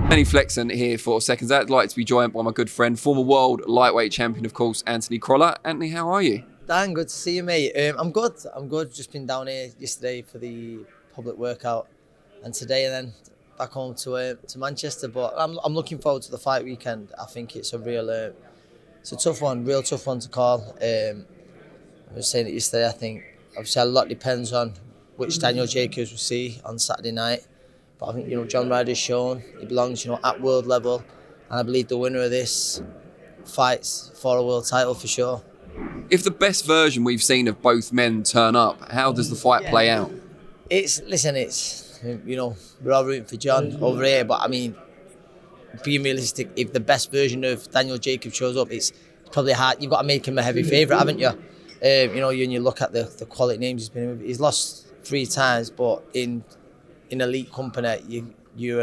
Anthony Flexon here for Seconds Out. I'd like to be joined by my good friend, former world lightweight champion, of course, Anthony Crolla. Anthony, how are you? Dan, good to see you, mate. I'm good. Just been down here yesterday for the public workout, and today and then back home to Manchester. But I'm looking forward to the fight weekend. I think it's a tough one, real tough one to call. I was saying it yesterday. I think obviously a lot depends on which Daniel Jacobs we see on Saturday night. But I think John Ryder's shown he belongs at world level, and I believe the winner of this fights for a world title for sure. If the best version we've seen of both men turn up, how does the fight play out? We're all rooting for John over here, but I mean, being realistic, if the best version of Daniel Jacobs shows up, it's probably hard. You've got to make him a heavy favourite, haven't you? When you look at the quality names he's been in, he's lost 3 times, but in elite company, you're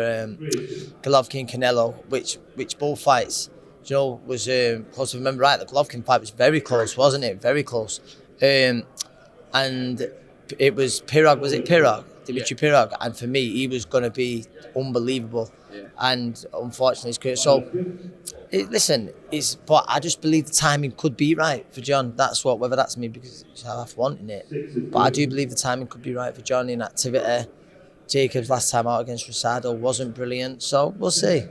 Golovkin, Canelo, which both fights, was close. If I remember right, the Golovkin fight was very close, wasn't it? Very close. And it was Pirog, Dimitri Pirog, and for me, he was going to be unbelievable. Yeah. And unfortunately, it's good. So, but I just believe the timing could be right for John. Whether that's me because I'm wanting it, but I do believe the timing could be right for John in activity. Jacobs last time out against Rosado wasn't brilliant, so we'll see.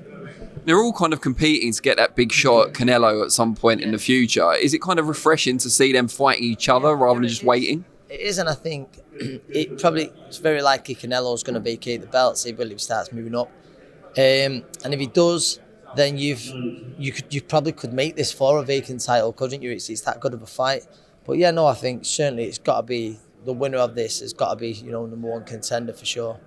They're all kind of competing to get that big shot at Canelo at some point in the future. Is it kind of refreshing to see them fighting each other rather than just waiting? It is, and I think it's very likely Canelo's going to vacate the belt, so he starts moving up. And if he does, then you probably could make this for a vacant title, couldn't you? It's that good of a fight. But yeah, no, I think certainly it's got to be the winner of this has got to be number one contender for sure.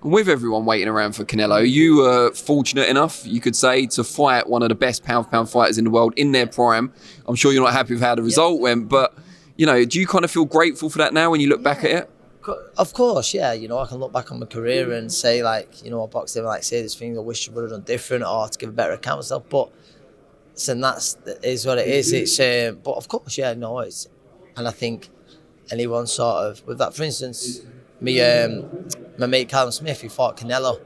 With everyone waiting around for Canelo, you were fortunate enough, you could say, to fight one of the best pound-for-pound fighters in the world in their prime. I'm sure you're not happy with how the result went, but do you kind of feel grateful for that now when you look back at it? Of course, yeah. I can look back on my career and say, I boxed him, say there's things I wish I would have done different or to give a better account of myself. But that is what it is. It's but of course, yeah, no, it's, and I think anyone sort of with that, for instance, my mate Callum Smith, he fought Canelo.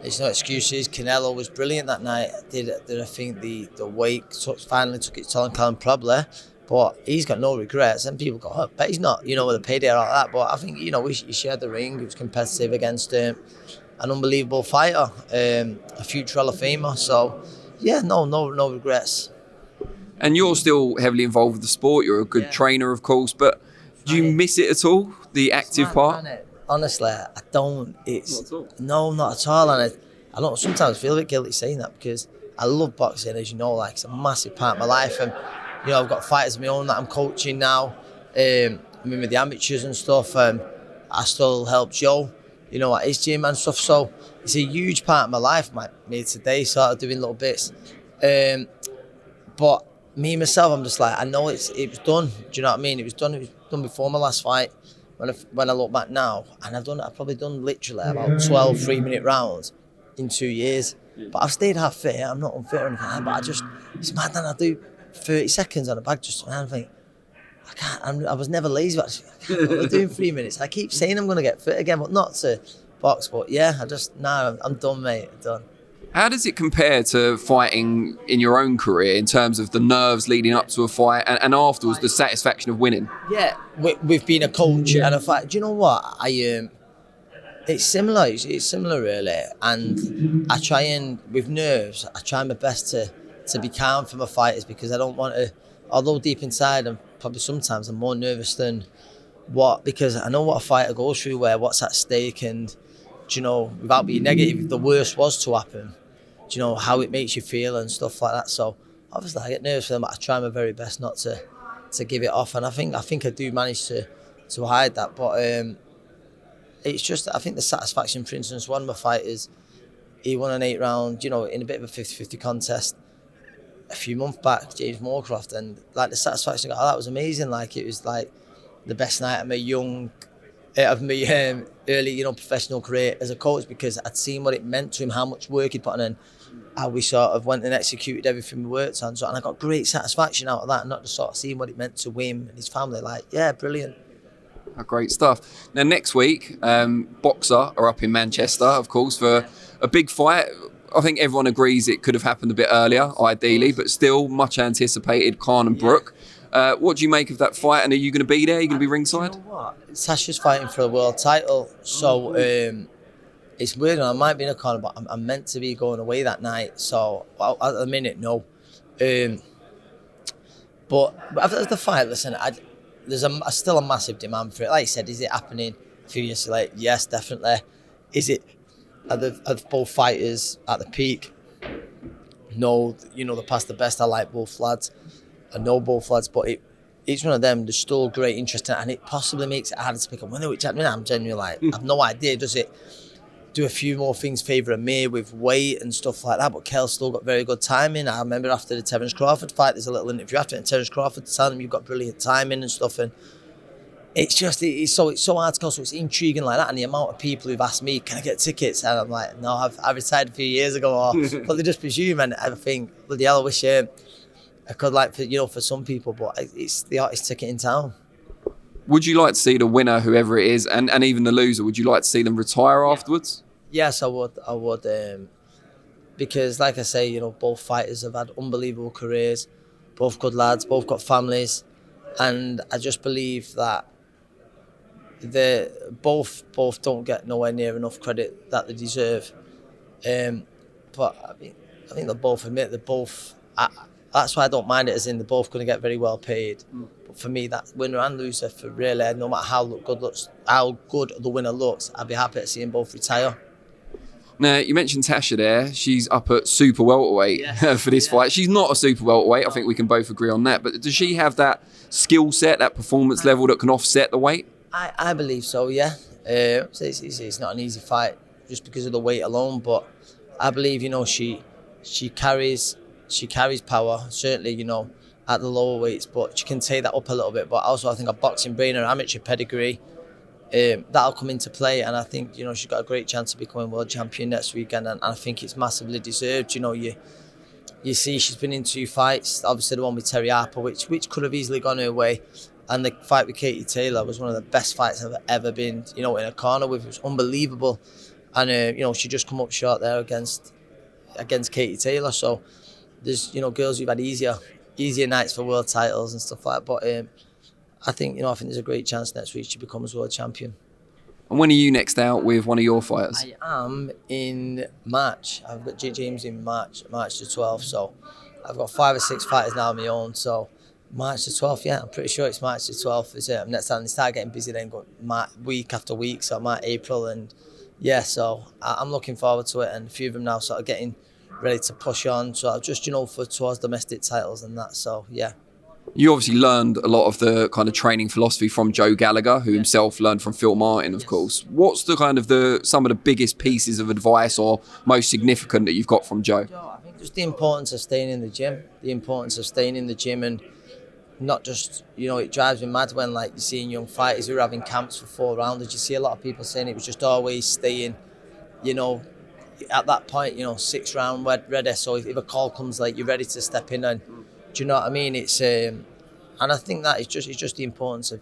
There's no excuses. Canelo was brilliant that night. Did I think the weight finally took its toll on Callum probably, but he's got no regrets. And people go, but he's not, with a payday like that. But I think he shared the ring. He was competitive against an unbelievable fighter, a future Hall of Famer. So yeah, no regrets. And you're still heavily involved with the sport. You're a good trainer, of course, but do you miss it at all? The active part? Honestly, I don't. Not at all. And I don't sometimes feel a bit guilty saying that because I love boxing, as you know, it's a massive part of my life. And, I've got fighters of my own that I'm coaching now. I'm in with the amateurs and stuff. I still help Joe, at his gym and stuff. So it's a huge part of my life, me today, sort of doing little bits. But me, myself, I'm just I know it was done. Do you know what I mean? It was done before my last fight. When I look back now, and I've probably done literally about 12 3-minute rounds in 2 years. But I've stayed half fit. I'm not unfit or anything. But it's mad that I do 30 seconds on a bag just and I think I can't. I was never lazy, but I'm doing 3 minutes. I keep saying I'm going to get fit again, but not to box. But yeah, I'm done, mate. I'm done. How does it compare to fighting in your own career in terms of the nerves leading up to a fight and afterwards the satisfaction of winning? Yeah, with being a coach and a fight. Do you know what? It's similar. It's similar, really. And I try with nerves, I try my best to be calm for my fighters because I don't want to. Although deep inside, sometimes I'm more nervous than because I know what a fighter goes through, what's at stake, and without being negative, if the worst was to happen, how it makes you feel and stuff like that. So obviously I get nervous for them, but I try my very best not to give it off, and I think I do manage to hide that. But it's just I think the satisfaction. For instance, one of my fighters, he won an 8-round, in a bit of a 50-50 contest a few months back, James Moorcroft, and the satisfaction I got, that was amazing. It was the best night of my early, professional career as a coach because I'd seen what it meant to him, how much work he'd put in, how we sort of went and executed everything we worked on. So, and I got great satisfaction out of that, not just sort of seeing what it meant to him and his family. Brilliant. Great stuff. Now, next week, Boxer are up in Manchester, of course, for a big fight. I think everyone agrees it could have happened a bit earlier, ideally, but still much anticipated. Khan and Brook. What do you make of that fight? And are you going to be there? Are you going to be ringside? You know what? Tasha's fighting for a world title, so it's weird. I might be in a corner, but I'm meant to be going away that night. So at the minute, no. But after the fight, listen, there's still a massive demand for it. Like I said, is it happening a few years later? Yes, definitely. Is it? Are both fighters at the peak? No, they're past the best. I like both lads. I know both lads, but each one of them, there's still great interest in it, and it possibly makes it harder to pick a winner, which I'm genuinely like, I've no idea. Does it do a few more things favour Amir with weight and stuff like that? But Kell's still got very good timing. I remember after the Terence Crawford fight, there's a little interview after it, and Terence Crawford telling him you've got brilliant timing and stuff, and it's so hard to call, so it's intriguing like that. And the amount of people who've asked me, can I get tickets? And I'm like, no, I retired a few years ago, but they just presume, and I think, bloody hell, I wish I could, like, for some people, but it's the hottest ticket in town. Would you like to see the winner, whoever it is, and even the loser, would you like to see them retire afterwards? Yes, I would, because like I say, both fighters have had unbelievable careers, both good lads, both got families, and I just believe that they both don't get nowhere near enough credit that they deserve. But I think they both admit they're both. That's why I don't mind it, as in they're both going to get very well paid. But for me, that winner and loser, for really, no matter how good the winner looks, I'd be happy to see them both retire. Now, you mentioned Tasha there. She's up at super welterweight for this fight. She's not a super welterweight. I think we can both agree on that. But does she have that skill set, that performance level that can offset the weight? I believe so, yeah. It's not an easy fight just because of the weight alone, but I believe, she carries power, certainly, at the lower weights, but she can take that up a little bit. But also, I think a boxing brain and amateur pedigree, that'll come into play, and I think, she's got a great chance of becoming world champion next weekend, and I think it's massively deserved. You see she's been in 2 fights, obviously the one with Terry Harper, which could have easily gone her way, and the fight with Katie Taylor was one of the best fights I've ever been, in a corner with. It was unbelievable, and she just come up short there against Katie Taylor. So there's girls who've had easier nights for world titles and stuff like that, but I think there's a great chance next week she becomes world champion. And when are you next out with one of your fighters? I am in March. I've got James in March the 12th. So I've got 5 or 6 fighters now on my own. So March the 12th, yeah, I'm pretty sure it's March the 12th. Is it? Next time they start getting busy, then go week after week. So March, April, and yeah. So I'm looking forward to it, and a few of them now sort of getting ready to push on. So just towards domestic titles and that. So yeah. You obviously learned a lot of the kind of training philosophy from Joe Gallagher, who himself learned from Phil Martin, of course. What's the kind of some of the biggest pieces of advice or most significant that you've got from Joe? I think just the importance of staying in the gym, and not just, it drives me mad when, like, you're seeing young fighters who are having camps for 4 rounders. You see a lot of people saying it was just always staying, at that point, 6th round ready. So if a call comes, like, you're ready to step in, and do you know what I mean? It's and I think that it's just the importance of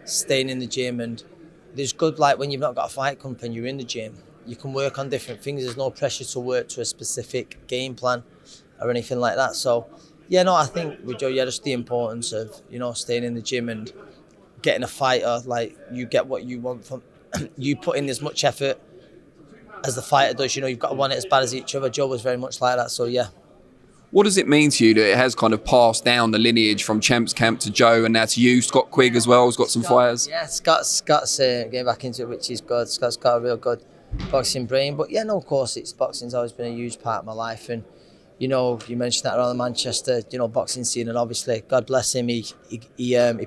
staying in the gym. And there's good, like, when you've not got a fight comp and you're in the gym, you can work on different things. There's no pressure to work to a specific game plan or anything like that. So yeah, no, I think with Joe, just the importance of staying in the gym and getting a fighter, like, you get what you want from you put in as much effort as the fighter does. You've got to want it as bad as each other. Joe was very much like that. So yeah. What does it mean to you that it has kind of passed down the lineage from Champs Camp to Joe and now to you? Scott Quigg as well has got some fighters. Yeah, Scott's getting back into it, which is good. Scott's got a real good boxing brain. But yeah, no, of course, boxing's always been a huge part of my life. And you mentioned that around the Manchester, boxing scene, and obviously, God bless him, he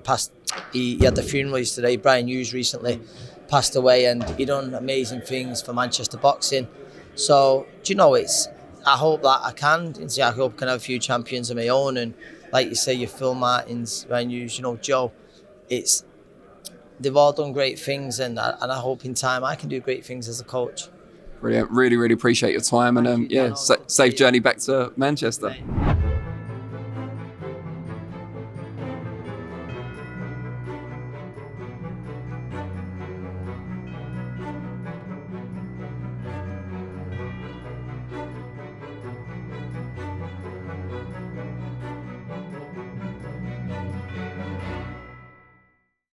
passed. He had the funeral yesterday. Brian Hughes recently passed away, and he done amazing things for Manchester boxing. So I hope that I can. I hope I can have a few champions of my own, and like you say, your Phil Martins, Ryan Hughes, Joe. They've all done great things, and I hope in time I can do great things as a coach. Brilliant. Really, really appreciate your time, and safe journey back to Manchester.